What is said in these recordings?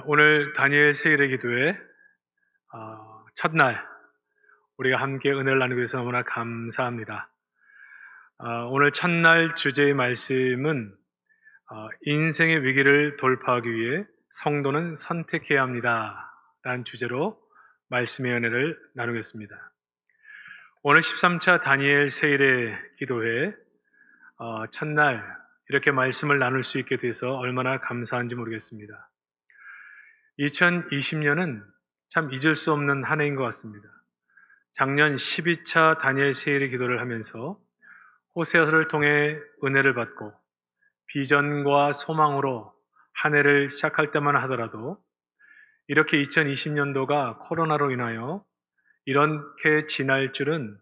오늘 다니엘 세일의 기도회 첫날 우리가 함께 은혜를 나누기 위해서 너무나 감사합니다. 오늘 첫날 주제의 말씀은 인생의 위기를 돌파하기 위해 성도는 선택해야 합니다 라는 주제로 말씀의 은혜를 나누겠습니다. 오늘 13차 다니엘 세일의 기도회 첫날 이렇게 말씀을 나눌 수 있게 돼서 얼마나 감사한지 모르겠습니다. 2020년은 참 잊을 수 없는 한 해인 것 같습니다. 작년 12차 다니엘 세일의 기도를 하면서 호세아서를 통해 은혜를 받고 비전과 소망으로 한 해를 시작할 때만 하더라도 이렇게 2020년도가 코로나로 인하여 이렇게 지날 줄은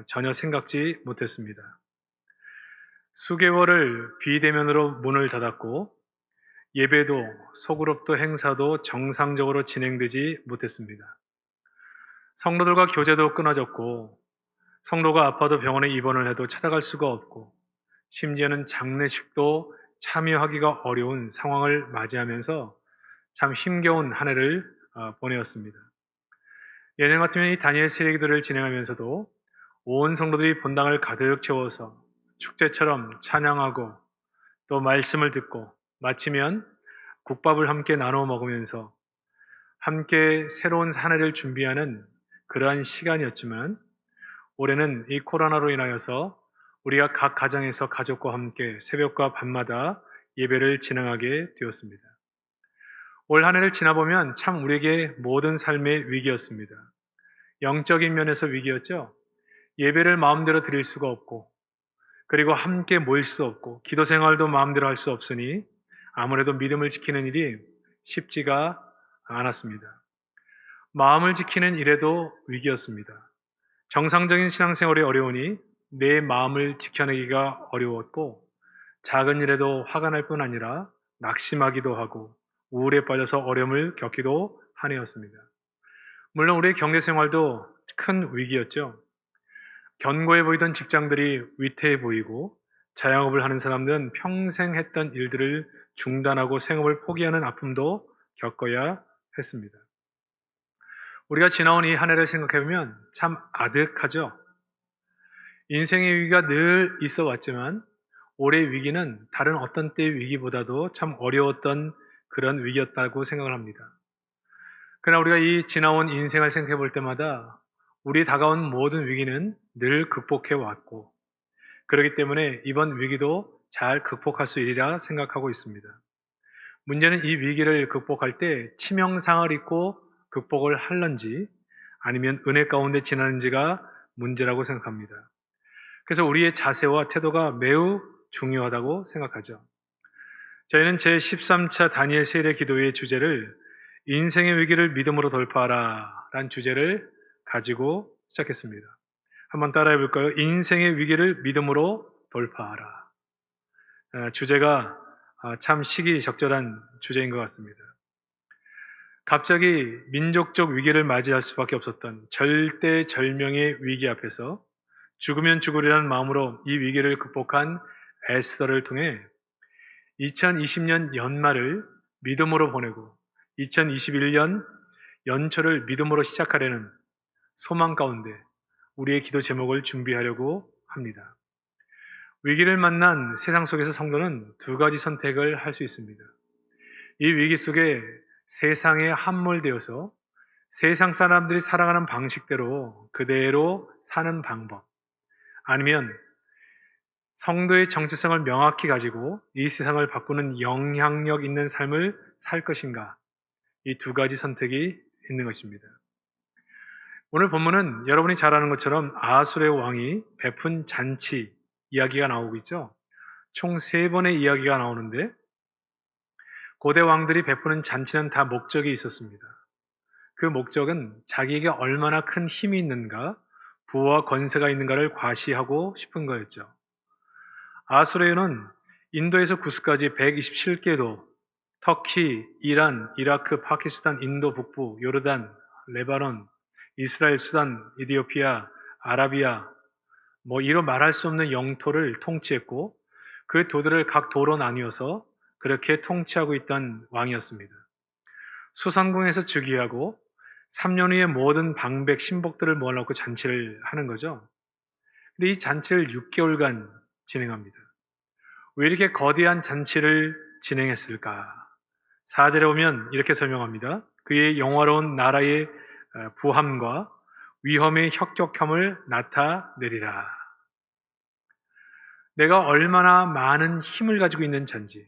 전혀 생각지 못했습니다. 수개월을 비대면으로 문을 닫았고 예배도 소그룹도 행사도 정상적으로 진행되지 못했습니다. 성도들과 교제도 끊어졌고 성도가 아파도 병원에 입원을 해도 찾아갈 수가 없고 심지어는 장례식도 참여하기가 어려운 상황을 맞이하면서 참 힘겨운 한 해를 보내었습니다. 예년 같으면 이 다니엘 세일 기도를 진행하면서도 온 성도들이 본당을 가득 채워서 축제처럼 찬양하고 또 말씀을 듣고 마치면 국밥을 함께 나눠 먹으면서 함께 새로운 한 해를 준비하는 그러한 시간이었지만 올해는 이 코로나로 인하여서 우리가 각 가정에서 가족과 함께 새벽과 밤마다 예배를 진행하게 되었습니다. 올 한 해를 지나보면 참 우리에게 모든 삶의 위기였습니다. 영적인 면에서 위기였죠. 예배를 마음대로 드릴 수가 없고 그리고 함께 모일 수 없고 기도 생활도 마음대로 할 수 없으니 아무래도 믿음을 지키는 일이 쉽지가 않았습니다. 마음을 지키는 일에도 위기였습니다. 정상적인 신앙생활이 어려우니 내 마음을 지켜내기가 어려웠고 작은 일에도 화가 날 뿐 아니라 낙심하기도 하고 우울에 빠져서 어려움을 겪기도 한 해였습니다. 물론 우리의 경제생활도 큰 위기였죠. 견고해 보이던 직장들이 위태해 보이고 자영업을 하는 사람들은 평생 했던 일들을 중단하고 생업을 포기하는 아픔도 겪어야 했습니다. 우리가 지나온 이 한 해를 생각해보면 참 아득하죠. 인생의 위기가 늘 있어 왔지만 올해의 위기는 다른 어떤 때의 위기보다도 참 어려웠던 그런 위기였다고 생각을 합니다. 그러나 우리가 이 지나온 인생을 생각해 볼 때마다 우리 다가온 모든 위기는 늘 극복해 왔고 그렇기 때문에 이번 위기도 잘 극복할 수 있으리라 생각하고 있습니다. 문제는 이 위기를 극복할 때 치명상을 입고 극복을 할런지 아니면 은혜 가운데 지나는지가 문제라고 생각합니다. 그래서 우리의 자세와 태도가 매우 중요하다고 생각하죠. 저희는 제13차 다니엘 세일의 기도의 주제를 인생의 위기를 믿음으로 돌파하라 라는 주제를 가지고 시작했습니다. 한번 따라해 볼까요? 인생의 위기를 믿음으로 돌파하라. 주제가 참 시기적절한 주제인 것 같습니다. 갑자기 민족적 위기를 맞이할 수밖에 없었던 절대절명의 위기 앞에서 죽으면 죽으리라는 마음으로 이 위기를 극복한 에스더를 통해 2020년 연말을 믿음으로 보내고 2021년 연초를 믿음으로 시작하려는 소망 가운데 우리의 기도 제목을 준비하려고 합니다. 위기를 만난 세상 속에서 성도는 두 가지 선택을 할 수 있습니다. 이 위기 속에 세상에 함몰되어서 세상 사람들이 살아가는 방식대로 그대로 사는 방법, 아니면 성도의 정체성을 명확히 가지고 이 세상을 바꾸는 영향력 있는 삶을 살 것인가, 이 두 가지 선택이 있는 것입니다. 오늘 본문은 여러분이 잘 아는 것처럼 아수르의 왕이 베푼 잔치 이야기가 나오고 있죠. 총 3번의 이야기가 나오는데 고대 왕들이 베푸는 잔치는 다 목적이 있었습니다. 그 목적은 자기에게 얼마나 큰 힘이 있는가, 부와 권세가 있는가를 과시하고 싶은 거였죠. 아수르는 인도에서 구스까지 127개도, 터키, 이란, 이라크, 파키스탄, 인도 북부, 요르단, 레바논, 이스라엘, 수단, 이디오피아, 아라비아, 이로 말할 수 없는 영토를 통치했고 그 도들을 각 도로 나뉘어서 그렇게 통치하고 있던 왕이었습니다. 수산궁에서 즉위하고 3년 후에 모든 방백 신복들을 모아놓고 잔치를 하는 거죠. 근데 이 잔치를 6개월간 진행합니다. 왜 이렇게 거대한 잔치를 진행했을까? 4절에 보면 이렇게 설명합니다. 그의 영화로운 나라의 부함과 위험의 혁격함을 나타내리라. 내가 얼마나 많은 힘을 가지고 있는 자인지,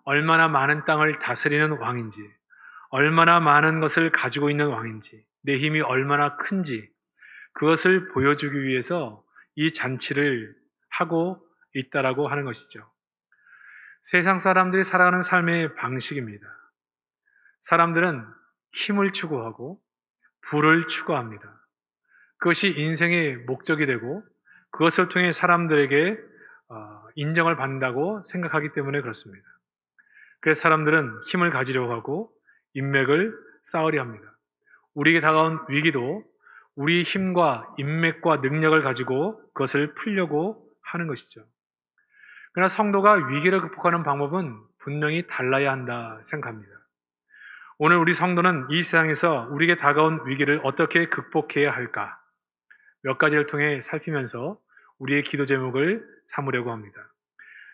얼마나 많은 땅을 다스리는 왕인지, 얼마나 많은 것을 가지고 있는 왕인지, 내 힘이 얼마나 큰지, 그것을 보여주기 위해서 이 잔치를 하고 있다라고 하는 것이죠. 세상 사람들이 살아가는 삶의 방식입니다. 사람들은 힘을 추구하고 부를 추구합니다. 그것이 인생의 목적이 되고 그것을 통해 사람들에게 인정을 받는다고 생각하기 때문에 그렇습니다. 그래서 사람들은 힘을 가지려고 하고 인맥을 쌓으려 합니다. 우리에게 다가온 위기도 우리 힘과 인맥과 능력을 가지고 그것을 풀려고 하는 것이죠. 그러나 성도가 위기를 극복하는 방법은 분명히 달라야 한다 생각합니다. 오늘 우리 성도는 이 세상에서 우리에게 다가온 위기를 어떻게 극복해야 할까? 몇 가지를 통해 살피면서 우리의 기도 제목을 삼으려고 합니다.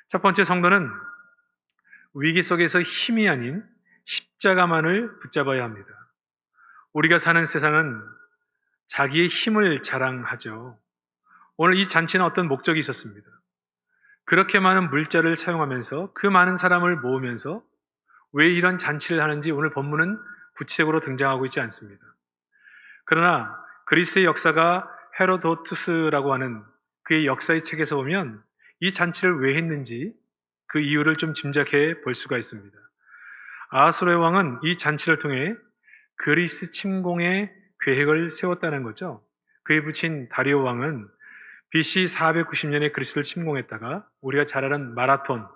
첫 번째, 성도는 위기 속에서 힘이 아닌 십자가만을 붙잡아야 합니다. 우리가 사는 세상은 자기의 힘을 자랑하죠. 오늘 이 잔치는 어떤 목적이 있었습니다. 그렇게 많은 물자를 사용하면서 그 많은 사람을 모으면서 왜 이런 잔치를 하는지 오늘 본문은 구체적으로 등장하고 있지 않습니다. 그러나 그리스의 역사가 헤로도투스라고 하는 그의 역사의 책에서 보면 이 잔치를 왜 했는지 그 이유를 좀 짐작해 볼 수가 있습니다. 아하수르의 왕은 이 잔치를 통해 그리스 침공의 계획을 세웠다는 거죠. 그에 붙인 다리오 왕은 BC 490년에 그리스를 침공했다가 우리가 잘 아는 마라톤,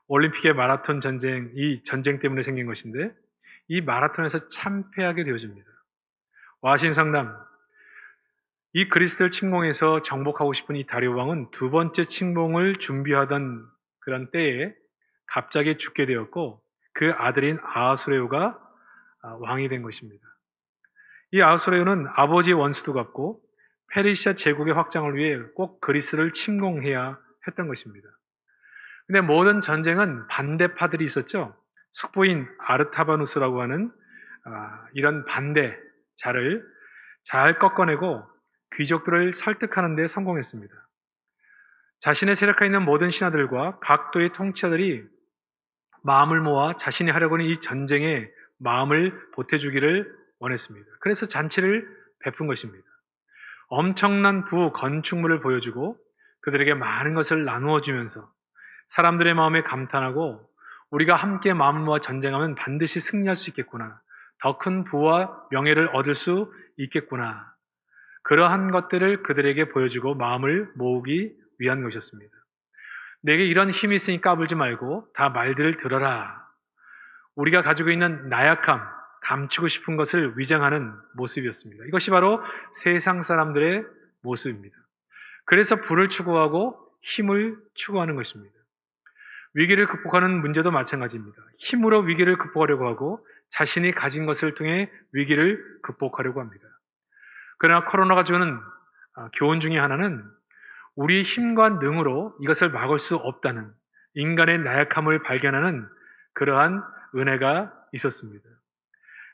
올림픽의 마라톤 전쟁, 이 전쟁 때문에 생긴 것인데 이 마라톤에서 참패하게 되어집니다. 와신상담, 이 그리스를 침공해서 정복하고 싶은 이 다리오 왕은 두 번째 침공을 준비하던 그런 때에 갑자기 죽게 되었고 그 아들인 아하수레오가 왕이 된 것입니다. 이 아하수레오는 아버지의 원수도 갚고 페르시아 제국의 확장을 위해 꼭 그리스를 침공해야 했던 것입니다. 근데 모든 전쟁은 반대파들이 있었죠. 숙부인 아르타바누스라고 하는 이런 반대자를 잘 꺾어내고 귀족들을 설득하는 데 성공했습니다. 자신의 세력하에 있는 모든 신하들과 각도의 통치자들이 마음을 모아 자신이 하려고 하는 이 전쟁에 마음을 보태주기를 원했습니다. 그래서 잔치를 베푼 것입니다. 엄청난 건축물을 보여주고 그들에게 많은 것을 나누어 주면서 사람들의 마음에 감탄하고 우리가 함께 마음을 모아 전쟁하면 반드시 승리할 수 있겠구나. 더 큰 부와 명예를 얻을 수 있겠구나. 그러한 것들을 그들에게 보여주고 마음을 모으기 위한 것이었습니다. 내게 이런 힘이 있으니 까불지 말고 다 말들을 들어라. 우리가 가지고 있는 나약함, 감추고 싶은 것을 위장하는 모습이었습니다. 이것이 바로 세상 사람들의 모습입니다. 그래서 부를 추구하고 힘을 추구하는 것입니다. 위기를 극복하는 문제도 마찬가지입니다. 힘으로 위기를 극복하려고 하고 자신이 가진 것을 통해 위기를 극복하려고 합니다. 그러나 코로나가 주는 교훈 중에 하나는 우리의 힘과 능으로 이것을 막을 수 없다는 인간의 나약함을 발견하는 그러한 은혜가 있었습니다.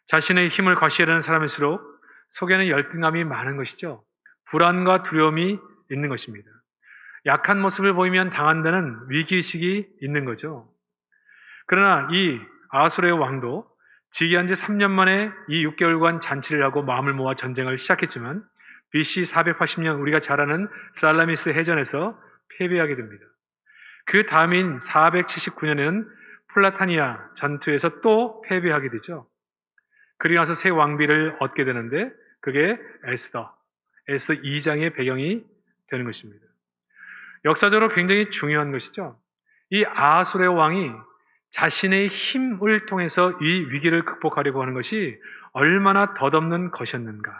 자신의 힘을 과시하려는 사람일수록 속에는 열등감이 많은 것이죠. 불안과 두려움이 있는 것입니다. 약한 모습을 보이면 당한다는 위기의식이 있는 거죠. 그러나 이 아하수르의 왕도 즉위한 지 3년 만에 이 6개월간 잔치를 하고 마음을 모아 전쟁을 시작했지만 BC 480년 우리가 잘 아는 살라미스 해전에서 패배하게 됩니다. 그 다음인 479년에는 플라타니아 전투에서 또 패배하게 되죠. 그리고 나서 새 왕비를 얻게 되는데 그게 에스더 2장의 배경이 되는 것입니다. 역사적으로 굉장히 중요한 것이죠. 이 아하수르의 왕이 자신의 힘을 통해서 이 위기를 극복하려고 하는 것이 얼마나 덧없는 것이었는가.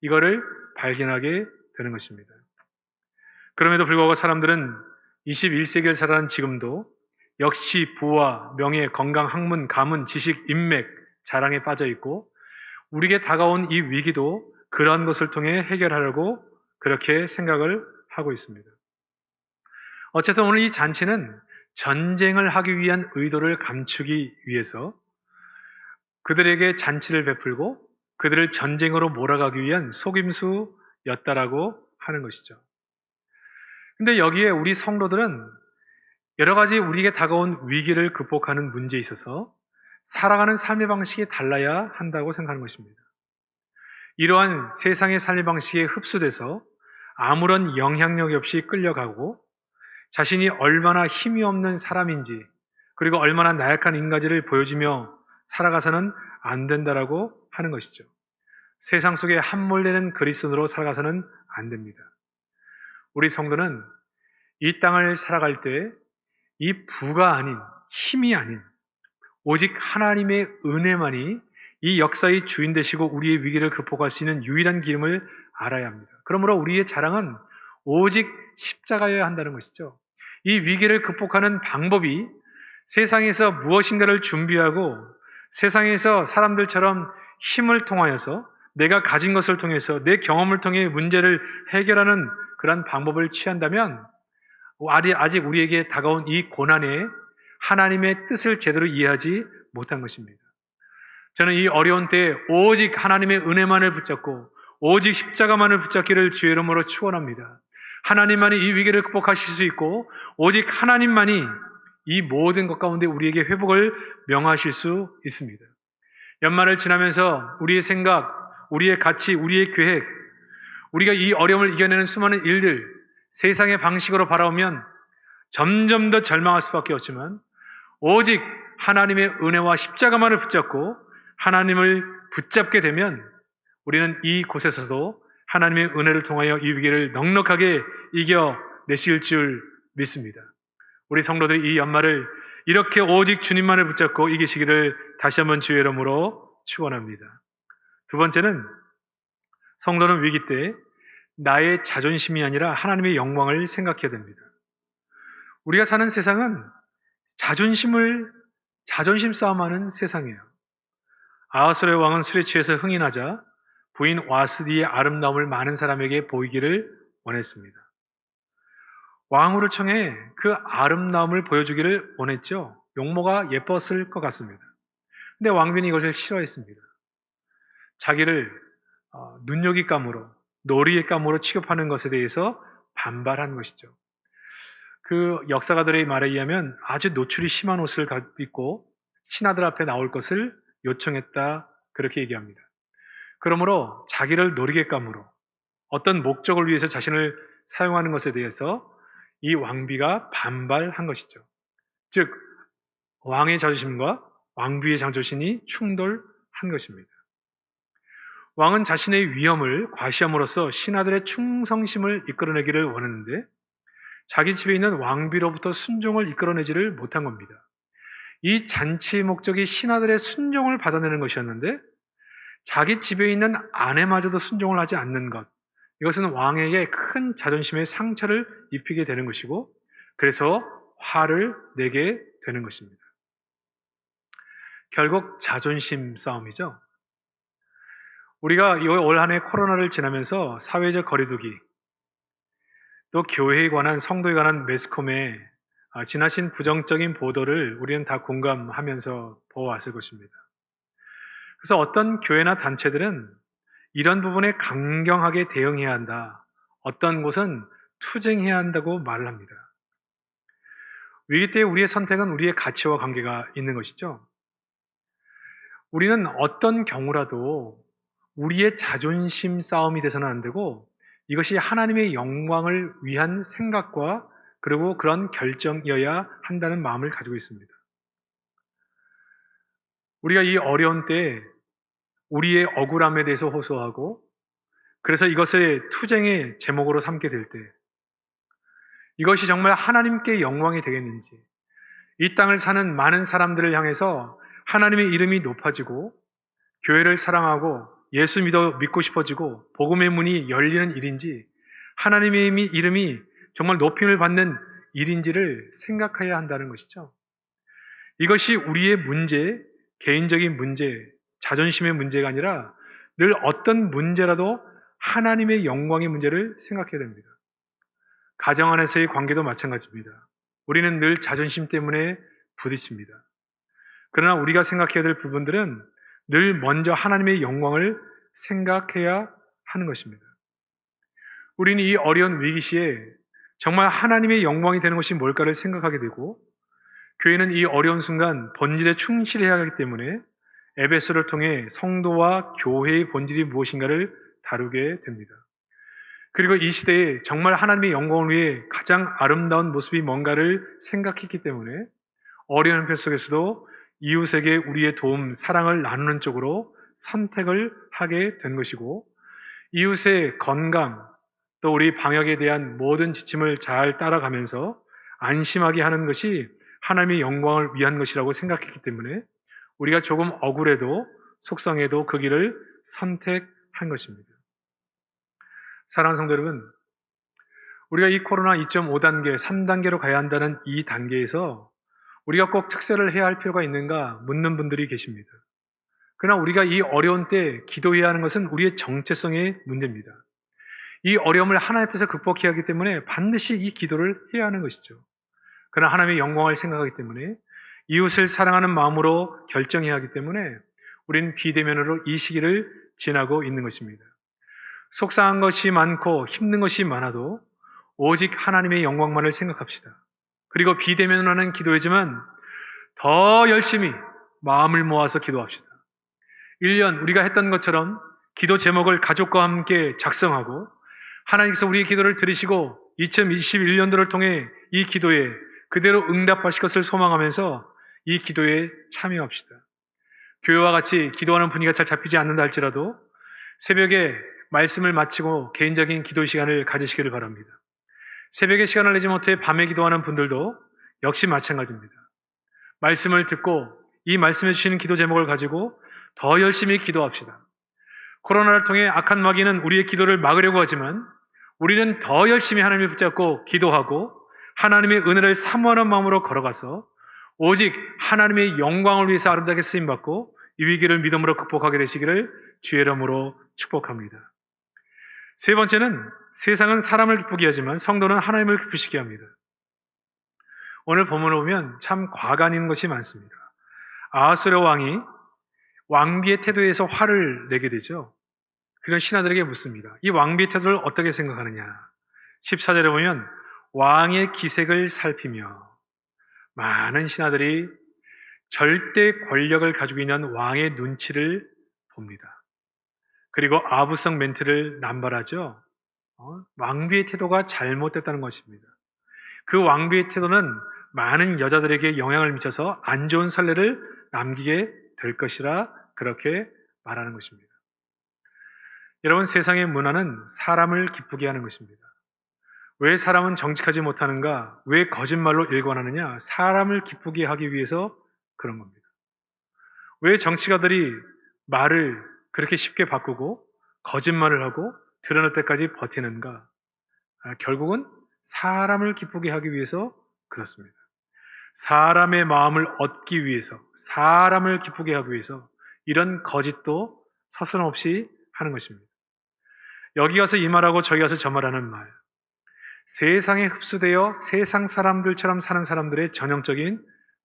이거를 발견하게 되는 것입니다. 그럼에도 불구하고 사람들은 21세기를 살아가는 지금도 역시 부와 명예, 건강, 학문, 가문, 지식, 인맥, 자랑에 빠져 있고 우리에게 다가온 이 위기도 그러한 것을 통해 해결하려고 그렇게 생각을 하고 있습니다. 어쨌든 오늘 이 잔치는 전쟁을 하기 위한 의도를 감추기 위해서 그들에게 잔치를 베풀고 그들을 전쟁으로 몰아가기 위한 속임수였다라고 하는 것이죠. 근데 여기에 우리 성도들은 여러 가지 우리에게 다가온 위기를 극복하는 문제에 있어서 살아가는 삶의 방식이 달라야 한다고 생각하는 것입니다. 이러한 세상의 삶의 방식에 흡수돼서 아무런 영향력이 없이 끌려가고 자신이 얼마나 힘이 없는 사람인지 그리고 얼마나 나약한 인간지를 보여주며 살아가서는 안 된다라고 하는 것이죠. 세상 속에 함몰되는 그리스도인으로 살아가서는 안 됩니다. 우리 성도는 이 땅을 살아갈 때 이 부가 아닌 힘이 아닌 오직 하나님의 은혜만이 이 역사의 주인 되시고 우리의 위기를 극복할 수 있는 유일한 길임을 알아야 합니다. 그러므로 우리의 자랑은 오직 십자가여야 한다는 것이죠. 이 위기를 극복하는 방법이 세상에서 무엇인가를 준비하고 세상에서 사람들처럼 힘을 통하여서 내가 가진 것을 통해서 내 경험을 통해 문제를 해결하는 그런 방법을 취한다면 아직 우리에게 다가온 이 고난에 하나님의 뜻을 제대로 이해하지 못한 것입니다. 저는 이 어려운 때에 오직 하나님의 은혜만을 붙잡고 오직 십자가만을 붙잡기를 주의 이름으로 축원합니다. 하나님만이 이 위기를 극복하실 수 있고 오직 하나님만이 이 모든 것 가운데 우리에게 회복을 명하실 수 있습니다. 연말을 지나면서 우리의 생각, 우리의 가치, 우리의 계획, 우리가 이 어려움을 이겨내는 수많은 일들, 세상의 방식으로 바라보면 점점 더 절망할 수밖에 없지만 오직 하나님의 은혜와 십자가만을 붙잡고 하나님을 붙잡게 되면 우리는 이곳에서도 하나님의 은혜를 통하여 이 위기를 넉넉하게 이겨내실 줄 믿습니다. 우리 성도들이 이 연말을 이렇게 오직 주님만을 붙잡고 이기시기를 다시 한번 주의 이름으로 축원합니다. 두 번째는 성도는 위기 때 나의 자존심이 아니라 하나님의 영광을 생각해야 됩니다. 우리가 사는 세상은 자존심 싸움하는 세상이에요. 아하수르의 왕은 술에 취해서 흥인하자 부인 와스디의 아름다움을 많은 사람에게 보이기를 원했습니다. 왕후를 청해 그 아름다움을 보여주기를 원했죠. 용모가 예뻤을 것 같습니다. 근데 왕비는 이것을 싫어했습니다. 자기를 눈요깃감으로 놀이감으로 취급하는 것에 대해서 반발한 것이죠. 그 역사가들의 말에 의하면 아주 노출이 심한 옷을 입고 신하들 앞에 나올 것을 요청했다 그렇게 얘기합니다. 그러므로 자기를 놀이감으로 어떤 목적을 위해서 자신을 사용하는 것에 대해서 이 왕비가 반발한 것이죠. 즉 왕의 자존심과 왕비의 자존심이 충돌한 것입니다. 왕은 자신의 위엄을 과시함으로써 신하들의 충성심을 이끌어내기를 원했는데 자기 집에 있는 왕비로부터 순종을 이끌어내지를 못한 겁니다. 이 잔치의 목적이 신하들의 순종을 받아내는 것이었는데 자기 집에 있는 아내마저도 순종을 하지 않는 것, 이것은 왕에게 큰 자존심의 상처를 입히게 되는 것이고 그래서 화를 내게 되는 것입니다. 결국 자존심 싸움이죠. 우리가 올 한 해 코로나를 지나면서 사회적 거리두기, 또 교회에 관한 성도에 관한 매스컴의 지나친 부정적인 보도를 우리는 다 공감하면서 보아왔을 것입니다. 그래서 어떤 교회나 단체들은 이런 부분에 강경하게 대응해야 한다. 어떤 곳은 투쟁해야 한다고 말을 합니다. 위기 때 우리의 선택은 우리의 가치와 관계가 있는 것이죠. 우리는 어떤 경우라도 우리의 자존심 싸움이 돼서는 안 되고 이것이 하나님의 영광을 위한 생각과 그리고 그런 결정이어야 한다는 마음을 가지고 있습니다. 우리가 이 어려운 때에 우리의 억울함에 대해서 호소하고 그래서 이것을 투쟁의 제목으로 삼게 될 때 이것이 정말 하나님께 영광이 되겠는지 이 땅을 사는 많은 사람들을 향해서 하나님의 이름이 높아지고 교회를 사랑하고 예수 믿고 싶어지고 복음의 문이 열리는 일인지 하나님의 이름이 정말 높임을 받는 일인지를 생각해야 한다는 것이죠. 이것이 우리의 문제, 개인적인 문제, 자존심의 문제가 아니라 늘 어떤 문제라도 하나님의 영광의 문제를 생각해야 됩니다. 가정 안에서의 관계도 마찬가지입니다. 우리는 늘 자존심 때문에 부딪힙니다. 그러나 우리가 생각해야 될 부분들은 늘 먼저 하나님의 영광을 생각해야 하는 것입니다. 우리는 이 어려운 위기 시에 정말 하나님의 영광이 되는 것이 뭘까를 생각하게 되고, 교회는 이 어려운 순간 본질에 충실해야 하기 때문에 에베소를 통해 성도와 교회의 본질이 무엇인가를 다루게 됩니다. 그리고 이 시대에 정말 하나님의 영광을 위해 가장 아름다운 모습이 뭔가를 생각했기 때문에 어려운 편 속에서도 이웃에게 우리의 도움, 사랑을 나누는 쪽으로 선택을 하게 된 것이고, 이웃의 건강, 또 우리 방역에 대한 모든 지침을 잘 따라가면서 안심하게 하는 것이 하나님의 영광을 위한 것이라고 생각했기 때문에 우리가 조금 억울해도 속상해도 그 길을 선택한 것입니다. 사랑하는 성도 여러분, 우리가 이 코로나 2.5단계, 3단계로 가야 한다는 이 단계에서 우리가 꼭 특세를 해야 할 필요가 있는가 묻는 분들이 계십니다. 그러나 우리가 이 어려운 때 기도해야 하는 것은 우리의 정체성의 문제입니다. 이 어려움을 하나님 앞에서 극복해야 하기 때문에 반드시 이 기도를 해야 하는 것이죠. 그러나 하나님의 영광을 생각하기 때문에 이웃을 사랑하는 마음으로 결정해야 하기 때문에 우리는 비대면으로 이 시기를 지나고 있는 것입니다. 속상한 것이 많고 힘든 것이 많아도 오직 하나님의 영광만을 생각합시다. 그리고 비대면으로 하는 기도이지만 더 열심히 마음을 모아서 기도합시다. 1년 우리가 했던 것처럼 기도 제목을 가족과 함께 작성하고 하나님께서 우리의 기도를 들으시고 2021년도를 통해 이 기도에 그대로 응답하실 것을 소망하면서 이 기도에 참여합시다. 교회와 같이 기도하는 분위기가 잘 잡히지 않는다 할지라도 새벽에 말씀을 마치고 개인적인 기도 시간을 가지시기를 바랍니다. 새벽에 시간을 내지 못해 밤에 기도하는 분들도 역시 마찬가지입니다. 말씀을 듣고 이 말씀해 주시는 기도 제목을 가지고 더 열심히 기도합시다. 코로나를 통해 악한 마귀는 우리의 기도를 막으려고 하지만 우리는 더 열심히 하나님을 붙잡고 기도하고 하나님의 은혜를 사모하는 마음으로 걸어가서 오직 하나님의 영광을 위해서 아름답게 쓰임받고 이 위기를 믿음으로 극복하게 되시기를 주의 이름으로 축복합니다. 세 번째는 세상은 사람을 기쁘게 하지만 성도는 하나님을 기쁘시게 합니다. 오늘 본문을 보면 참 과간 있는 것이 많습니다. 아하스웨로 왕이 왕비의 태도에서 화를 내게 되죠. 그건 신하들에게 묻습니다. 이 왕비의 태도를 어떻게 생각하느냐? 14절에 보면 왕의 기색을 살피며 많은 신하들이 절대 권력을 가지고 있는 왕의 눈치를 봅니다. 그리고 아부성 멘트를 남발하죠. 왕비의 태도가 잘못됐다는 것입니다. 그 왕비의 태도는 많은 여자들에게 영향을 미쳐서 안 좋은 선례를 남기게 될 것이라 그렇게 말하는 것입니다. 여러분, 세상의 문화는 사람을 기쁘게 하는 것입니다. 왜 사람은 정직하지 못하는가? 왜 거짓말로 일관하느냐? 사람을 기쁘게 하기 위해서 그런 겁니다. 왜 정치가들이 말을 그렇게 쉽게 바꾸고 거짓말을 하고 드러날 때까지 버티는가? 결국은 사람을 기쁘게 하기 위해서 그렇습니다. 사람의 마음을 얻기 위해서, 사람을 기쁘게 하기 위해서 이런 거짓도 서슴없이 하는 것입니다. 여기 가서 이 말하고 저기 가서 저 말하는 말, 세상에 흡수되어 세상 사람들처럼 사는 사람들의 전형적인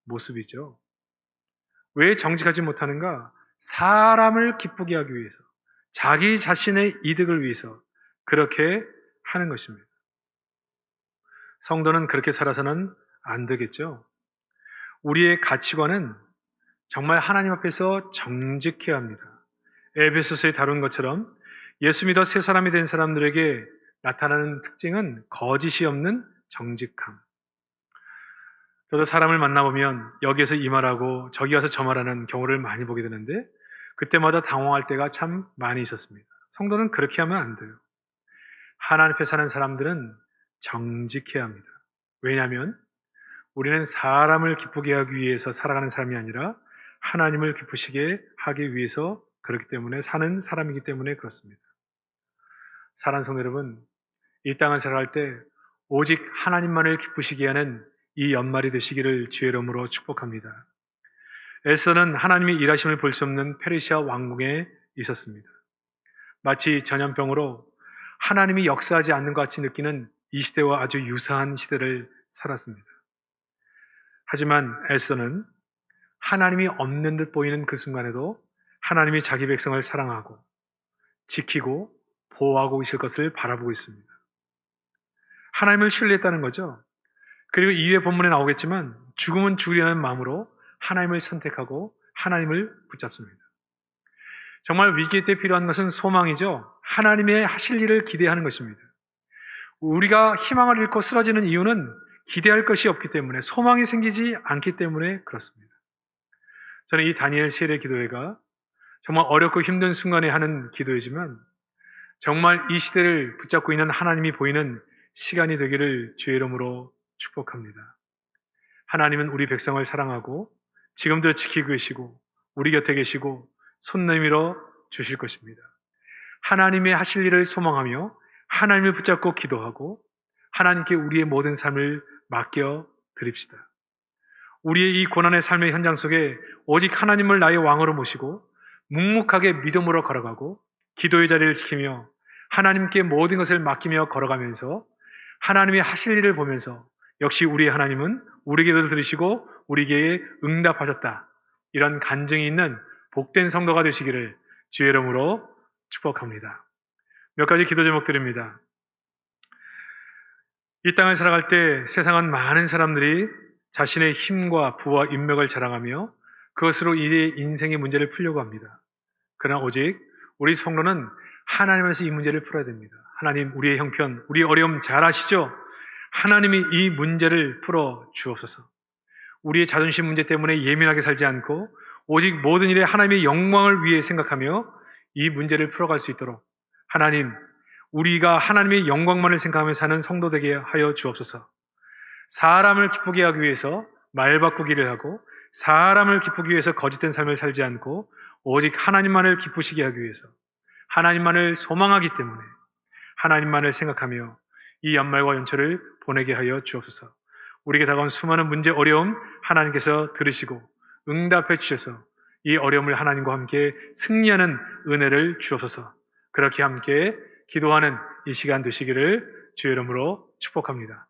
모습이죠. 왜 정직하지 못하는가? 사람을 기쁘게 하기 위해서, 자기 자신의 이득을 위해서 그렇게 하는 것입니다. 성도는 그렇게 살아서는 안 되겠죠. 우리의 가치관은 정말 하나님 앞에서 정직해야 합니다. 에베소서에 다룬 것처럼 예수 믿어 새 사람이 된 사람들에게 나타나는 특징은 거짓이 없는 정직함. 저도 사람을 만나보면 여기에서 이 말하고 저기 가서 저 말하는 경우를 많이 보게 되는데 그때마다 당황할 때가 참 많이 있었습니다. 성도는 그렇게 하면 안 돼요. 하나님 앞에 사는 사람들은 정직해야 합니다. 왜냐하면 우리는 사람을 기쁘게 하기 위해서 살아가는 사람이 아니라 하나님을 기쁘시게 하기 위해서 그렇기 때문에 사는 사람이기 때문에 그렇습니다. 사랑하는 성도 여러분, 이 땅을 살아갈 때 오직 하나님만을 기쁘시게 하는 이 연말이 되시기를 주의 이름으로 축복합니다. 에서는 하나님의 일하심을 볼 수 없는 페르시아 왕궁에 있었습니다. 마치 전염병으로 하나님이 역사하지 않는 것 같이 느끼는 이 시대와 아주 유사한 시대를 살았습니다. 하지만 에서는 하나님이 없는 듯 보이는 그 순간에도 하나님이 자기 백성을 사랑하고 지키고 보호하고 있을 것을 바라보고 있습니다. 하나님을 신뢰했다는 거죠. 그리고 이후의 본문에 나오겠지만 죽으면 죽으려는 마음으로 하나님을 선택하고 하나님을 붙잡습니다. 정말 위기 때 필요한 것은 소망이죠. 하나님의 하실 일을 기대하는 것입니다. 우리가 희망을 잃고 쓰러지는 이유는 기대할 것이 없기 때문에, 소망이 생기지 않기 때문에 그렇습니다. 저는 이 다니엘 세례 기도회가 정말 어렵고 힘든 순간에 하는 기도이지만 정말 이 시대를 붙잡고 있는 하나님이 보이는 시간이 되기를 주의 이름으로 축복합니다. 하나님은 우리 백성을 사랑하고 지금도 지키고 계시고 우리 곁에 계시고 손 내밀어 주실 것입니다. 하나님의 하실 일을 소망하며 하나님을 붙잡고 기도하고 하나님께 우리의 모든 삶을 맡겨 드립시다. 우리의 이 고난의 삶의 현장 속에 오직 하나님을 나의 왕으로 모시고 묵묵하게 믿음으로 걸어가고 기도의 자리를 지키며 하나님께 모든 것을 맡기며 걸어가면서 하나님의 하실 일을 보면서 역시 우리의 하나님은 우리 기도를 들으시고 우리에게 응답하셨다, 이런 간증이 있는 복된 성도가 되시기를 주의 이름으로 축복합니다. 몇 가지 기도 제목드립니다. 이 땅을 살아갈 때 세상은 많은 사람들이 자신의 힘과 부와 인맥을 자랑하며 그것으로 이의 인생의 문제를 풀려고 합니다. 그러나 오직 우리 성도는 하나님에서 이 문제를 풀어야 됩니다. 하나님, 우리의 형편, 우리의 어려움 잘 아시죠? 하나님이 이 문제를 풀어 주옵소서. 우리의 자존심 문제 때문에 예민하게 살지 않고 오직 모든 일에 하나님의 영광을 위해 생각하며 이 문제를 풀어갈 수 있도록 하나님, 우리가 하나님의 영광만을 생각하며 사는 성도 되게 하여 주옵소서. 사람을 기쁘게 하기 위해서 말 바꾸기를 하고 사람을 기쁘기 위해서 거짓된 삶을 살지 않고 오직 하나님만을 기쁘시게 하기 위해서 하나님만을 소망하기 때문에 하나님만을 생각하며 이 연말과 연초를 보내게 하여 주옵소서. 우리에게 다가온 수많은 문제, 어려움 하나님께서 들으시고 응답해 주셔서 이 어려움을 하나님과 함께 승리하는 은혜를 주옵소서. 그렇게 함께 기도하는 이 시간 되시기를 주의 이름으로 축복합니다.